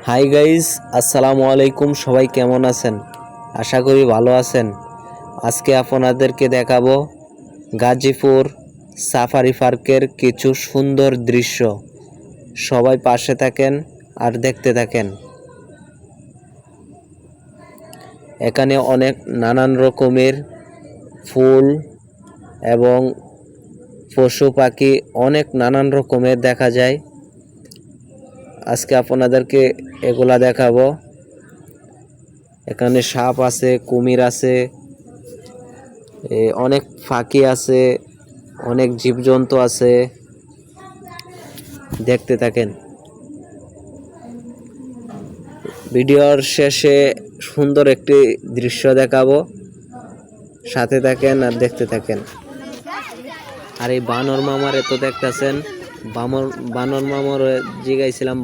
Hi guys, আসসালামু আলাইকুম। সবাই কেমন আছেন? আশা করি ভালো আছেন। আজকে আপনাদেরকে দেখাবো গাজীপুর সাফারি পার্কের কিছু সুন্দর দৃশ্য। সবাই পাশে থাকেন আর দেখতে থাকেন। এখানে অনেক নানান রকমের ফুল এবং পশু পাখি অনেক নানান রকমের দেখা যায়। আজকে আপনাদেরকে এগুলা দেখাবো। এখানে সাপ আছে, কুমির আছে, অনেক পাখি আছে, অনেক জীবজন্তু আছে। দেখতে থাকেন। ভিডিওর শেষে সুন্দর একটি দৃশ্য দেখাবো। সাথে থাকেন আর দেখতে থাকেন। আর এই বানর মামার এত দেখতেছেন, বানর মামার জিগাইছিলাম।